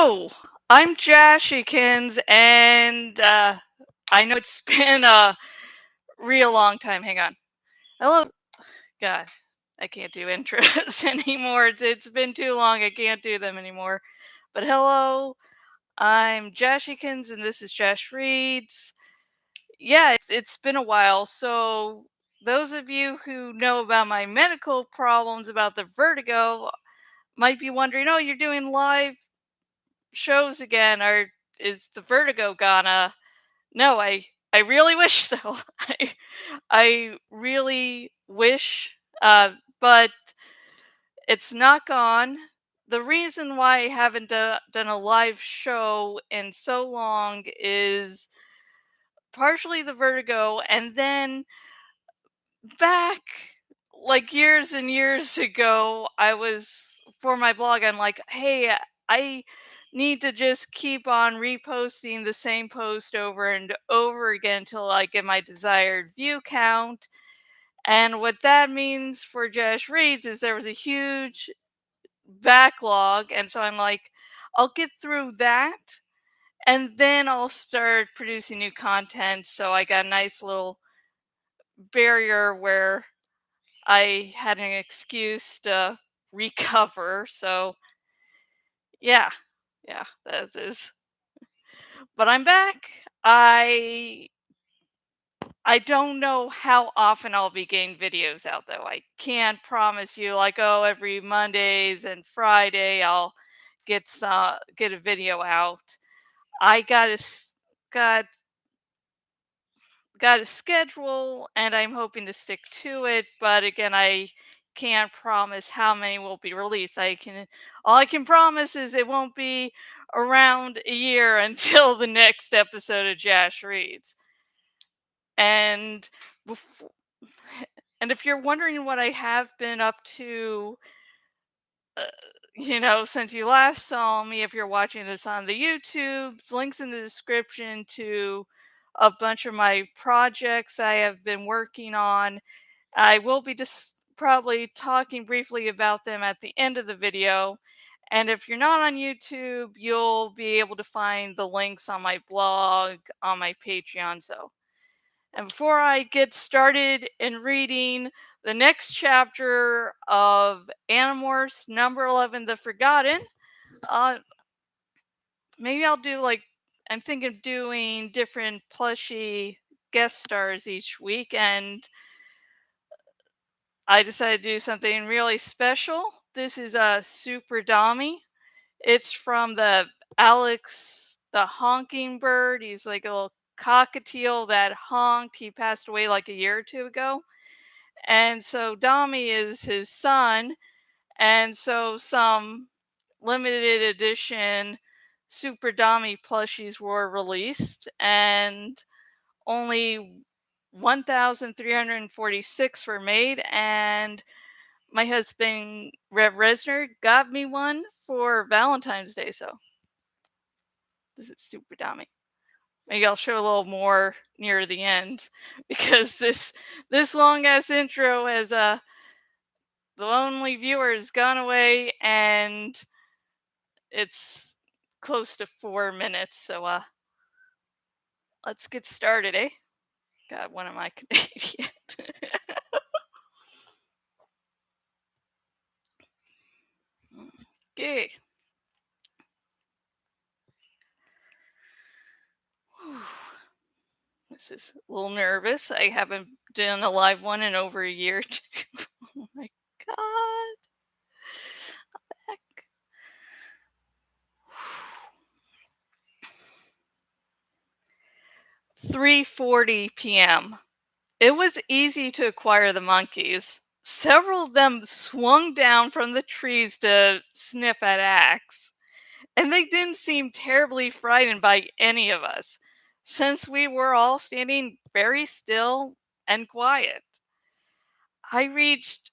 Hello, I'm Jashikins, and I know it's been a real long time. Hang on. Hello, God, I can't do intros anymore. It's been too long. I can't do them anymore. But hello, I'm Jashikins, and this is Jash Reads. Yeah, it's been a while. So those of you who know about my medical problems about the vertigo might be wondering, oh, you're doing live shows again, or is the vertigo gonna? No, I really wish though. I really wish, but it's not gone. The reason why I haven't done a live show in so long is partially the vertigo, and then back like years and years ago, I was for my blog. I'm like, hey, I need to just keep on reposting the same post over and over again until I get my desired view count. And what that means for Josh Reads is there was a huge backlog. And so I'm like, I'll get through that and then I'll start producing new content. So I got a nice little barrier where I had an excuse to recover. So yeah, yeah, that is. But I'm back. I don't know how often I'll be getting videos out though. I can't promise you like, oh, every Mondays and Friday I'll get a video out. I got got a schedule and I'm hoping to stick to it, but again, I can't promise how many will be released. I can All I can promise is it won't be around a year until the next episode of Jash Reads. And before, and if you're wondering what I have been up to, uh, since you last saw me, if you're watching this on the YouTube, links in the description to a bunch of my projects I have been working on. I will be just probably talking briefly about them at the end of the video. And if you're not on YouTube, you'll be able to find the links on my blog, on my Patreon. And before I get started in reading the next chapter of Animorphs number 11, The Forgotten, uh, maybe I'll do like, I'm thinking of doing different plushy guest stars each week, and I decided to do something really special. This is a Super Dommy. It's from the Alex the Honking Bird. He's like a little cockatiel that honked. He passed away like a year or two ago. And so Dommy is his son. And so some limited edition Super Dommy plushies were released. And only 1,346 were made. And my husband, Rev Resner, got me one for Valentine's Day. So this is Super Dommy. Maybe I'll show a little more near the end because this long ass intro has the lonely viewer has gone away and it's close to 4 minutes. So let's get started, eh? God, when am I Canadian? Okay. This is a little nervous. I haven't done a live one in over a year. Oh my god. Heck. 3:40 p.m. It was easy to acquire the monkeys. Several of them swung down from the trees to sniff at Axe, and they didn't seem terribly frightened by any of us, since we were all standing very still and quiet. I reached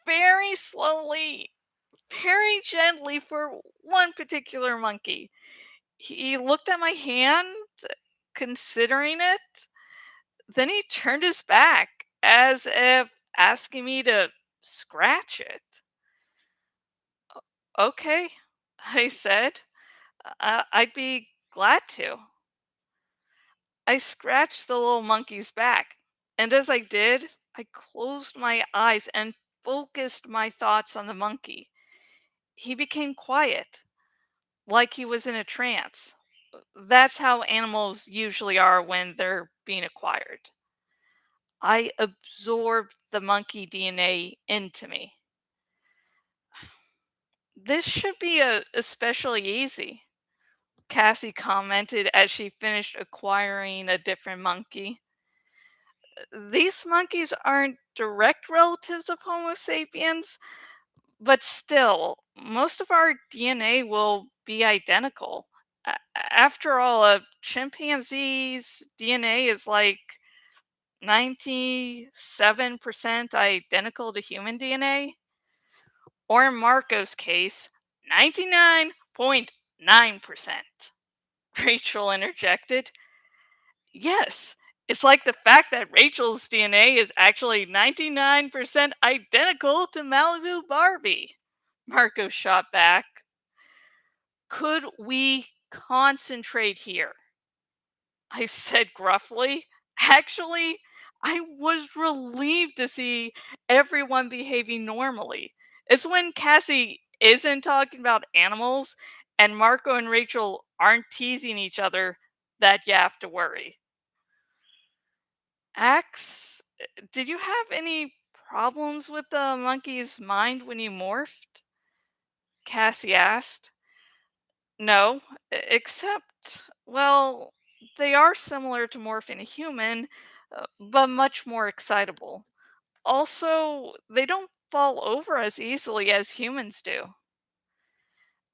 very slowly, very gently for one particular monkey. He looked at my hand, considering it. Then he turned his back, as if asking me to scratch it. Okay, I said. I'd be glad to. I scratched the little monkey's back, and as I did, I closed my eyes and focused my thoughts on the monkey. He became quiet, like he was in a trance. That's how animals usually are when they're being acquired. I absorbed the monkey DNA into me. This should be especially easy, Cassie commented as she finished acquiring a different monkey. These monkeys aren't direct relatives of Homo sapiens, but still, most of our DNA will be identical. After all, a chimpanzee's DNA is like 97% identical to human DNA, or in Marco's case, 99.9%. Rachel interjected. Yes, it's like the fact that Rachel's DNA is actually 99% identical to Malibu Barbie. Marco shot back. Could we concentrate here? I said gruffly. Actually, I was relieved to see everyone behaving normally. It's when Cassie isn't talking about animals and Marco and Rachel aren't teasing each other that you have to worry. Axe, did you have any problems with the monkey's mind when you morphed? Cassie asked. No, except, well, they are similar to morphing a human, but much more excitable. Also, they don't fall over as easily as humans do.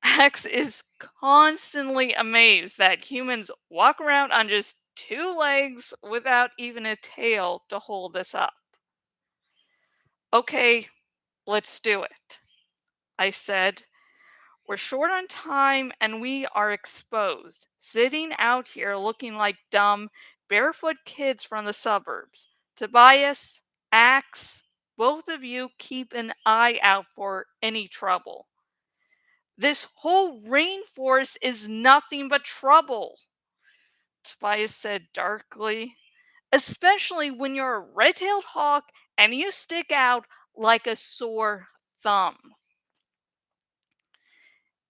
Axe is constantly amazed that humans walk around on just two legs without even a tail to hold us up. Okay, let's do it, I said. We're short on time and we are exposed, sitting out here looking like dumb, barefoot kids from the suburbs. Tobias, Axe, both of you keep an eye out for any trouble. This whole rainforest is nothing but trouble, Tobias said darkly. Especially when you're a red tailed hawk and you stick out like a sore thumb.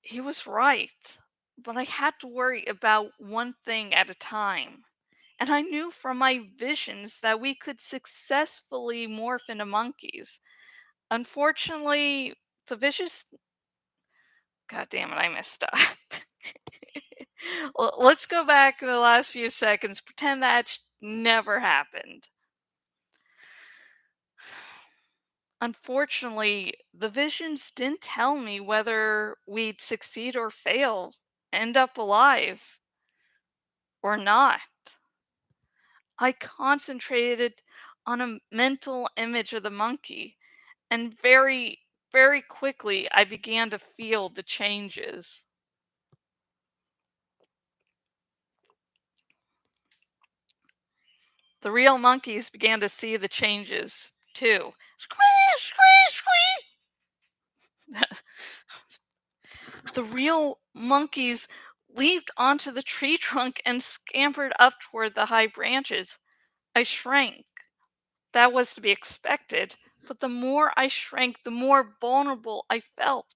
He was right, but I had to worry about one thing at a time. And I knew from my visions that we could successfully morph into monkeys. Unfortunately, the vicious. God damn it, I messed up. Let's go back to the last few seconds, pretend that never happened. Unfortunately, the visions didn't tell me whether we'd succeed or fail, end up alive or not. I concentrated on a mental image of the monkey, and very, very quickly I began to feel the changes. The real monkeys began to see the changes too. Squeeze, squeeze, squeeze! The real monkeys leaped onto the tree trunk and scampered up toward the high branches. I shrank. That was to be expected, but the more I shrank, the more vulnerable I felt.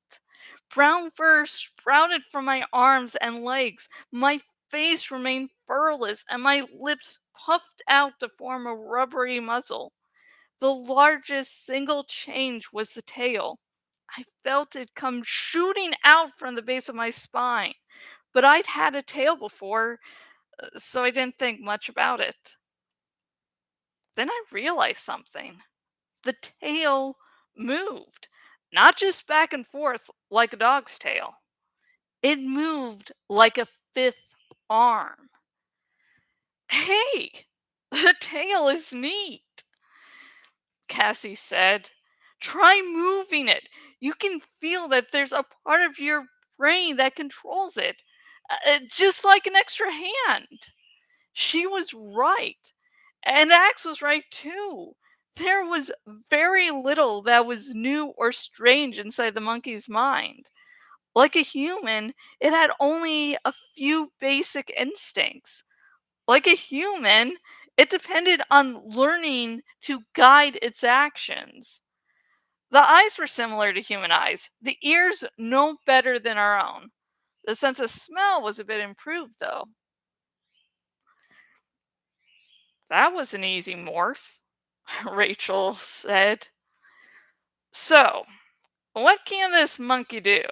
Brown fur sprouted from my arms and legs. My face remained furless, and my lips puffed out to form a rubbery muzzle. The largest single change was the tail. I felt it come shooting out from the base of my spine, but I'd had a tail before, so I didn't think much about it. Then I realized something. The tail moved, not just back and forth like a dog's tail. It moved like a fifth arm. Hey, the tail is neat, Cassie said. Try moving it. You can feel that there's a part of your brain that controls it, just like an extra hand. She was right. And Axe was right too. There was very little that was new or strange inside the monkey's mind. Like a human, it had only a few basic instincts. Like a human, it depended on learning to guide its actions. The eyes were similar to human eyes, the ears no better than our own. The sense of smell was a bit improved, though. That was an easy morph, Rachel said. So, what can this monkey do?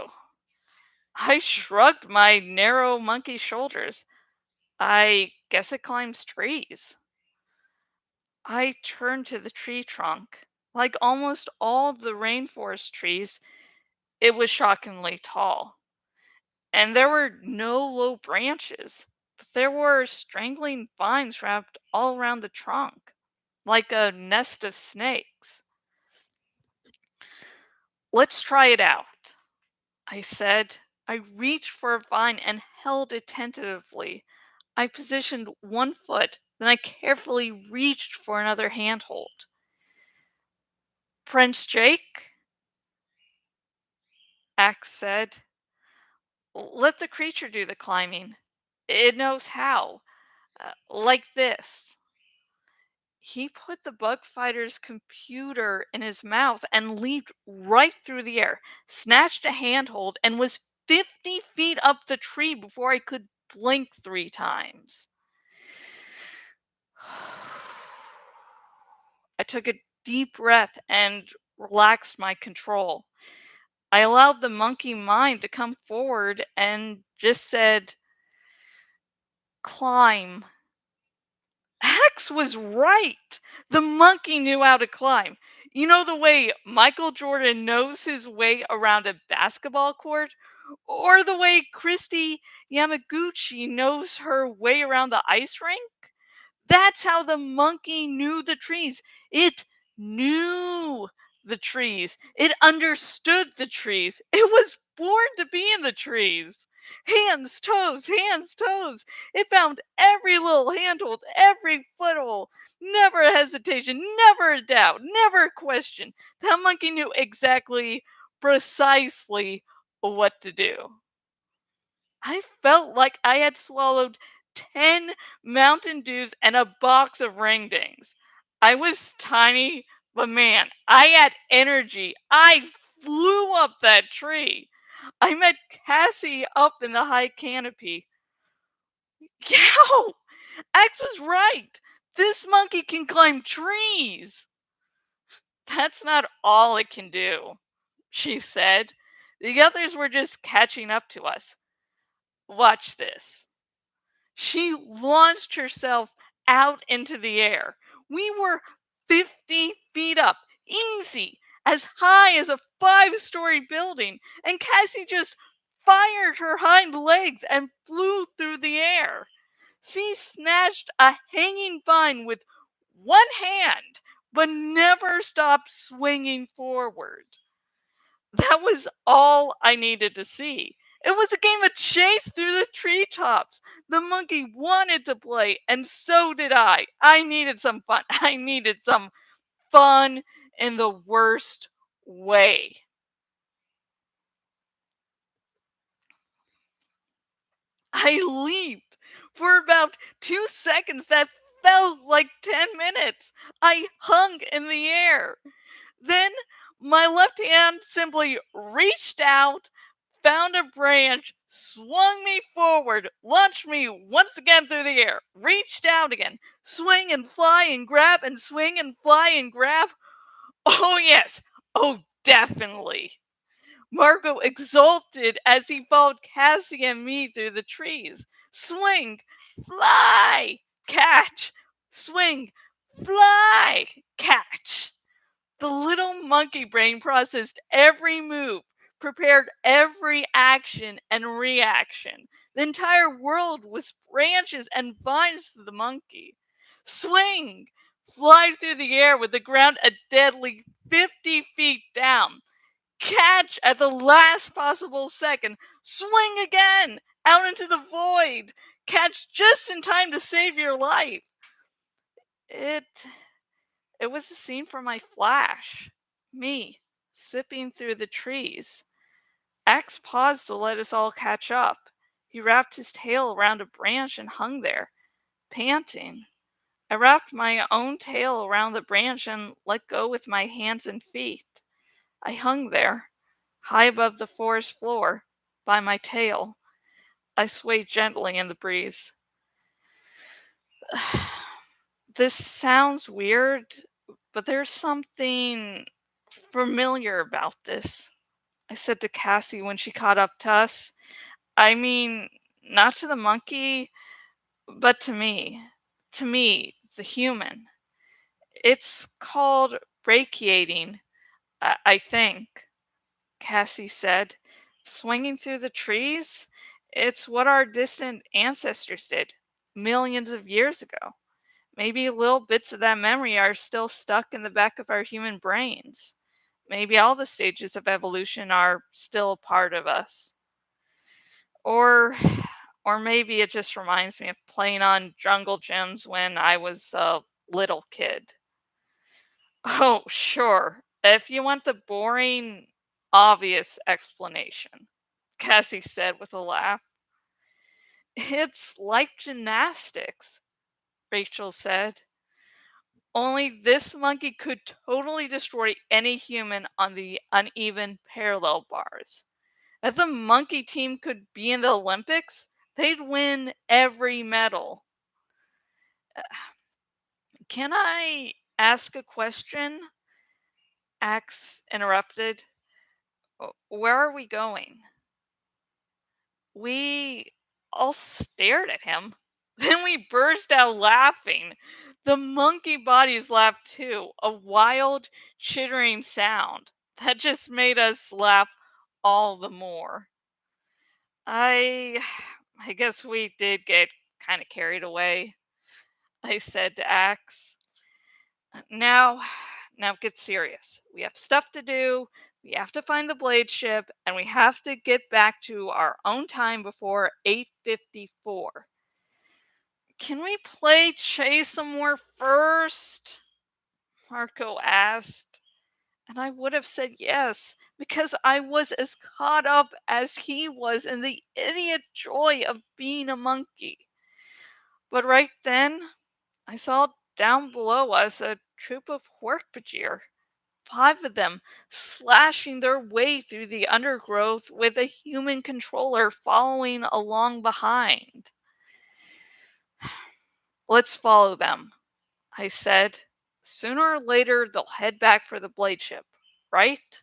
I shrugged my narrow monkey shoulders. I guess it climbs trees. I turned to the tree trunk. Like almost all the rainforest trees, it was shockingly tall. And there were no low branches, but there were strangling vines wrapped all around the trunk, like a nest of snakes. Let's try it out, I said. I reached for a vine and held it tentatively. I positioned one foot, then I carefully reached for another handhold. Prince Jake, Axe said, let the creature do the climbing. It knows how. Like this. He put the bug fighter's computer in his mouth and leaped right through the air, snatched a handhold, and was 50 feet up the tree before I could blink 3 times. I took a deep breath and relaxed my control. I allowed the monkey mind to come forward and just said, climb. Hex was right. The monkey knew how to climb. You know the way Michael Jordan knows his way around a basketball court? Or the way Christy Yamaguchi knows her way around the ice rink? That's how the monkey knew the trees. It knew the trees. It understood the trees. It was born to be in the trees. Hands, toes, hands, toes. It found every little handhold, every foothold. Never a hesitation, never a doubt, never a question. That monkey knew exactly, precisely what to do. I felt like I had swallowed 10 Mountain Dews and a box of ring dings. I was tiny, but man, I had energy. I flew up that tree. I met Cassie up in the high canopy. Yow! X was right. This monkey can climb trees. That's not all it can do, she said. The others were just catching up to us. Watch this. She launched herself out into the air. We were 50 feet up, easy, as high as a 5-story building, and Cassie just fired her hind legs and flew through the air. She snatched a hanging vine with one hand, but never stopped swinging forward. That was all I needed to see. It was a game of chase through the treetops. The monkey wanted to play, and so did I. I needed some fun. I needed some fun in the worst way. I leaped for about 2 seconds that felt like 10 minutes. I hung in the air. Then my left hand simply reached out, found a branch, swung me forward, launched me once again through the air, reached out again, swing and fly and grab and swing and fly and grab. Oh, yes. Oh, definitely. Marco exulted as he followed Cassie and me through the trees. Swing, fly, catch, swing, fly, catch. The little monkey brain processed every move, prepared every action and reaction. The entire world was branches and vines to the monkey. Swing! Fly through the air with the ground a deadly 50 feet down. Catch at the last possible second. Swing again! Out into the void! Catch just in time to save your life. It was a scene from my flash. Me, zipping through the trees. Axe paused to let us all catch up. He wrapped his tail around a branch and hung there, panting. I wrapped my own tail around the branch and let go with my hands and feet. I hung there, high above the forest floor, by my tail. I swayed gently in the breeze. This sounds weird, but there's something familiar about this, I said to Cassie when she caught up to us. I mean, not to the monkey, but to me. To me, the human. It's called radiating, I think, Cassie said. Swinging through the trees? It's what our distant ancestors did millions of years ago. Maybe little bits of that memory are still stuck in the back of our human brains. Maybe all the stages of evolution are still a part of us. Or or maybe it just reminds me of playing on jungle gyms when I was a little kid. Oh, sure. If you want the boring, obvious explanation, Cassie said with a laugh. It's like gymnastics, Rachel said. Only this monkey could totally destroy any human on the uneven parallel bars. If the monkey team could be in the Olympics, they'd win every medal. Uh, Can I ask a question? Axe interrupted. Where are we going? We all stared at him. Then we burst out laughing. The monkey bodies laughed too, a wild, chittering sound that just made us laugh all the more. I I guess we did get kind of carried away, I said to Axe. Now, now get serious. We have stuff to do. We have to find the blade ship, and we have to get back to our own time before 8:54. Can we play chase some more first? Marco asked. And I would have said yes, because I was as caught up as he was in the idiot joy of being a monkey. But right then, I saw down below us a troop of Hork-Bajir, 5 of them slashing their way through the undergrowth with a human controller following along behind. Let's follow them, I said. Sooner or later, they'll head back for the blade ship, right?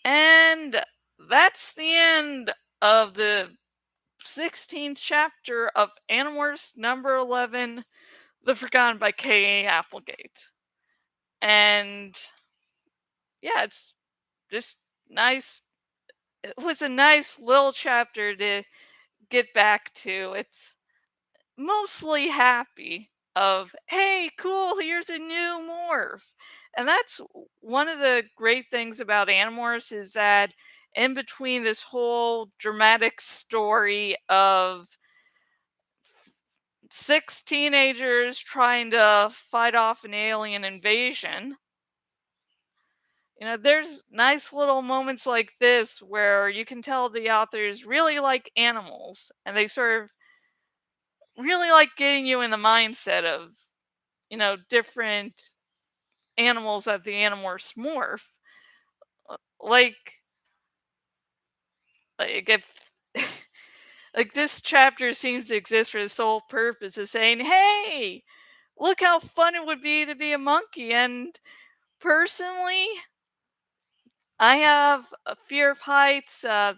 And that's the end of the 16th chapter of Animorphs number 11, The Forgotten by K.A.Applegate. And yeah, it's just nice. It was a nice little chapter to get back to. It's mostly happy of, hey, cool, here's a new morph. And that's one of the great things about Animorphs is that in between this whole dramatic story of 6 teenagers trying to fight off an alien invasion, there's nice little moments like this where you can tell the authors really like animals and they sort of really like getting you in the mindset of, different animals that the Animorphs morph. Like, if like this chapter seems to exist for the sole purpose of saying, "Hey, look how fun it would be to be a monkey." And personally, I have a fear of heights. I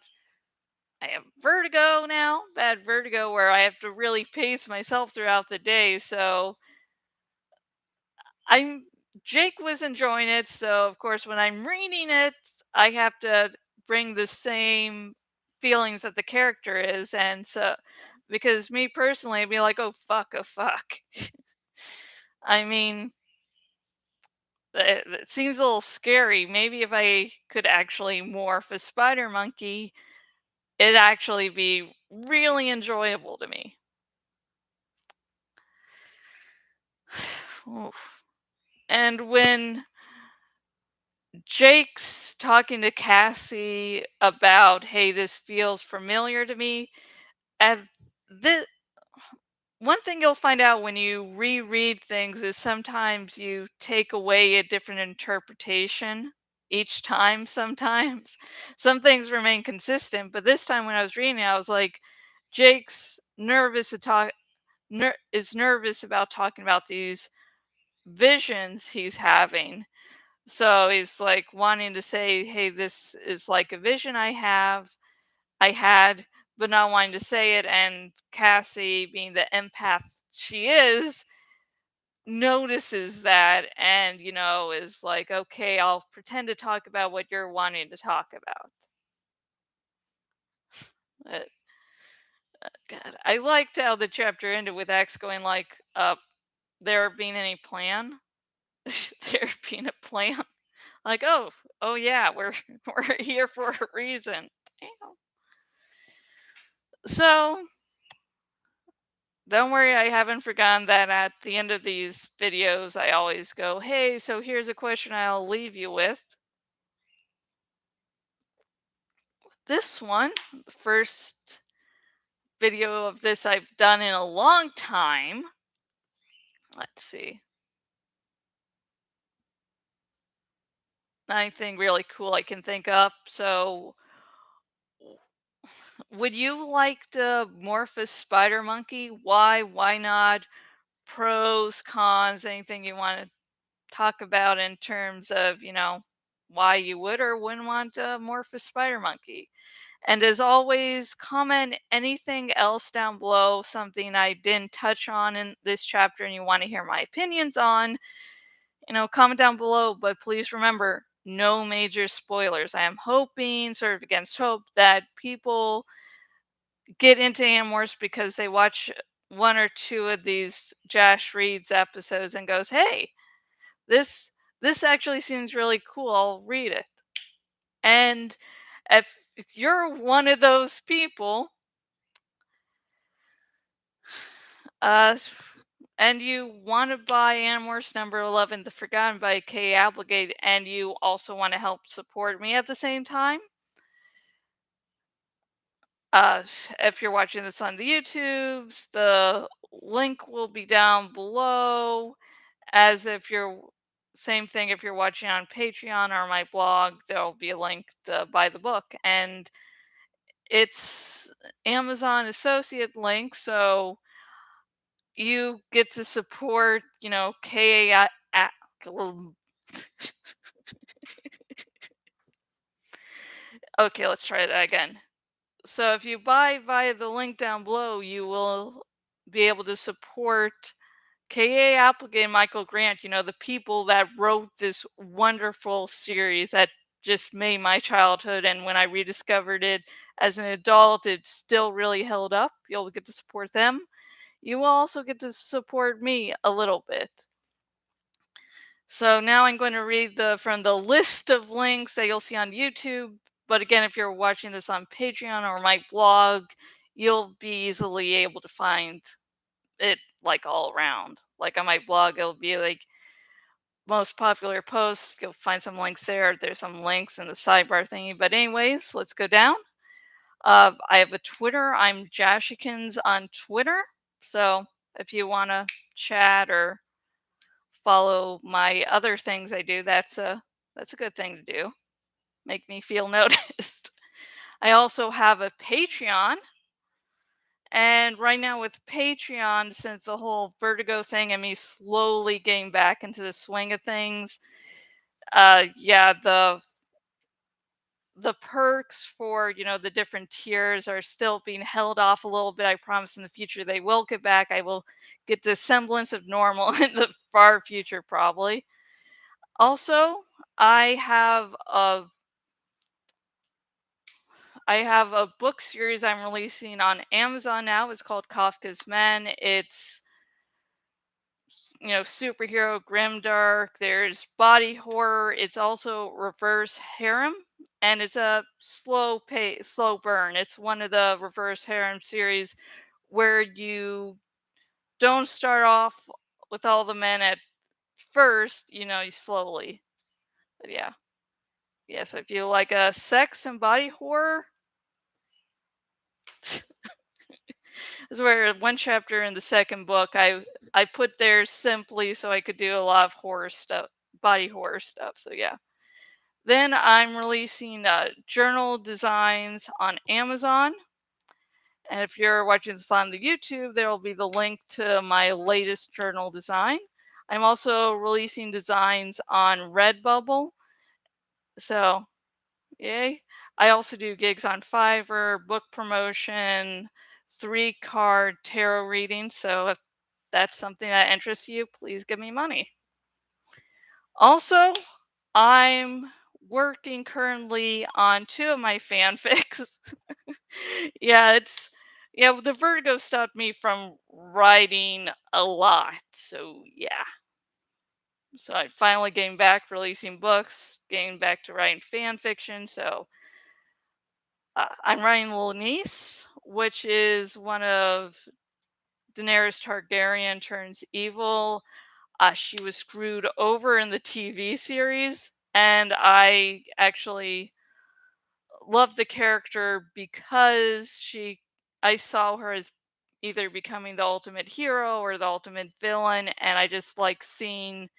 have vertigo now, bad vertigo, where I have to really pace myself throughout the day. So I'm Jake was enjoying it, so of course when I'm reading it, I have to bring the same feelings that the character is, and so because me personally, I'd be like, oh fuck, oh fuck. I mean, it seems a little scary. Maybe if I could actually morph a spider monkey, it'd actually be really enjoyable to me. Oof. And when Jake's talking to Cassie about, "Hey, this feels familiar to me." And the one thing you'll find out when you reread things is sometimes you take away a different interpretation each time sometimes. Some things remain consistent, but this time when I was reading it, I was like, Jake's nervous to talk is nervous about talking about these visions he's having. So he's like wanting to say, "Hey, this is like a vision I had," but not wanting to say it. And Cassie, being the empath she is, notices that and, is like, "Okay, I'll pretend to talk about what you're wanting to talk about." Uh, God, I liked how the chapter ended with X going like, there being any plan? There being a plan? Like, oh yeah, we're here for a reason. Damn. So, don't worry, I haven't forgotten that at the end of these videos, I always go, "Hey, so here's a question I'll leave you with." This one, the first video of this I've done in a long time. Let's see. Anything really cool I can think of. So, would you like the Morphous Spider Monkey? Why? Why not? Pros, cons, anything you want to talk about in terms of, why you would or wouldn't want a Amorphous Spider Monkey. And as always, comment anything else down below, something I didn't touch on in this chapter and you want to hear my opinions on. Comment down below, but please remember, no major spoilers. I am hoping, sort of against hope, that people get into Animorphs because they watch one or two of these Jash Reads episodes and goes, "Hey, this this actually seems really cool. I'll read it." And if you're one of those people, uh, and you want to buy Animorphs number 11, The Forgotten by K.A.Applegate, and you also want to help support me at the same time, if you're watching this on the YouTubes, the link will be down below. As if you're Same thing if you're watching on Patreon or my blog, there'll be a link to buy the book. And it's Amazon associate link, so you get to support, K A. Okay, let's try that again. So if you buy via the link down below, you will be able to support K.A.Applegate and Michael Grant, the people that wrote this wonderful series that just made my childhood. And when I rediscovered it as an adult, it still really held up. You'll get to support them. You will also get to support me a little bit. So now I'm going to read from the list of links that you'll see on YouTube. But again, if you're watching this on Patreon or my blog, you'll be easily able to find it like all around. Like on my blog, it'll be like most popular posts. You'll find some links there. There's some links in the sidebar thingy. But anyways, let's go down. I have a Twitter. I'm Jashikins on Twitter. So if you want to chat or follow my other things I do, that's a good thing to do. Make me feel noticed. I also have a Patreon. And right now with Patreon, since the whole Vertigo thing and me slowly getting back into the swing of things, yeah, the perks for, the different tiers are still being held off a little bit. I promise in the future they will get back. I will get the semblance of normal in the far future, probably. Also, I have a I have a book series I'm releasing on Amazon now. It's called Kafka's Men. It's superhero grimdark. There's body horror. It's also reverse harem, and it's a slow burn. It's one of the reverse harem series where you don't start off with all the men at first. You slowly. But yeah. Yeah, so if you like a sex and body horror, this is where one chapter in the second book I put there simply so I could do a lot of horror stuff, body horror stuff. So yeah. Then I'm releasing journal designs on Amazon. And if you're watching this on the YouTube, there will be the link to my latest journal design. I'm also releasing designs on Redbubble. So, yay. I also do gigs on Fiverr, book promotion, 3 card tarot reading. So, if that's something that interests you, please give me money. Also, I'm working currently on 2 of my fanfics. Yeah, yeah, the vertigo stopped me from writing a lot. So, yeah. So I finally getting back releasing books, getting back to writing fan fiction. So I'm writing Little Niece, which is one of Daenerys Targaryen turns evil. She was screwed over in the TV series, and I actually love the character because I saw her as either becoming the ultimate hero or the ultimate villain, and I just like seeing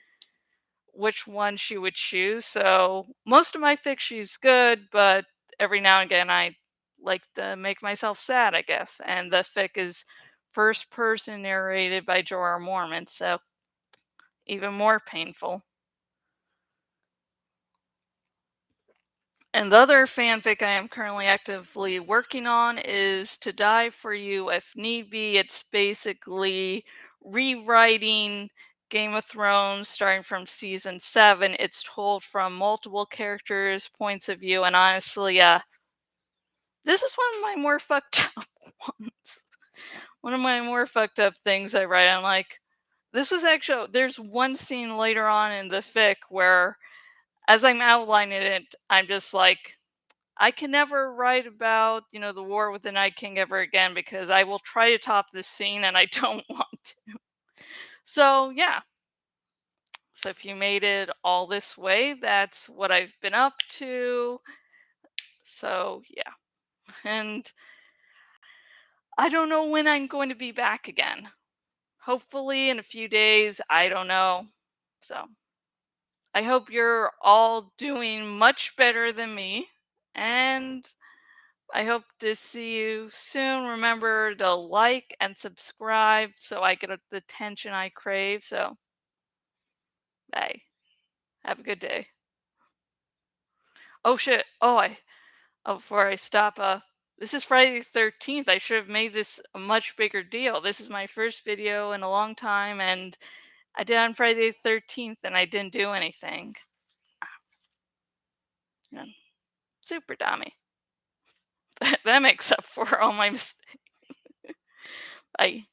which one she would choose. So most of my fic she's good, but every now and again I like to make myself sad, I guess. And the fic is first person narrated by Jorah Mormont, so even more painful. And the other fanfic I am currently actively working on is To Die For You If Need Be. It's basically rewriting Game of Thrones starting from season 7. It's told from multiple characters' points of view, and honestly, this is one of my more fucked up ones. One of my more fucked up things I write. I'm like, this was actually, there's one scene later on in the fic where, as I'm outlining it, I'm just like, I can never write about, the war with the Night King ever again because I will try to top this scene and I don't want to. So, yeah. So, if you made it all this way, that's what I've been up to. So, yeah. And I don't know when I'm going to be back again. Hopefully, in a few days. I don't know. So, I hope you're all doing much better than me. And I hope to see you soon. Remember to like and subscribe so I get the attention I crave. So, bye. Have a good day. Oh shit. Before I stop, this is Friday the 13th. I should have made this a much bigger deal. This is my first video in a long time, and I did on Friday the 13th, and I didn't do anything. Yeah, super dummy. That makes up for all my mistakes. Bye.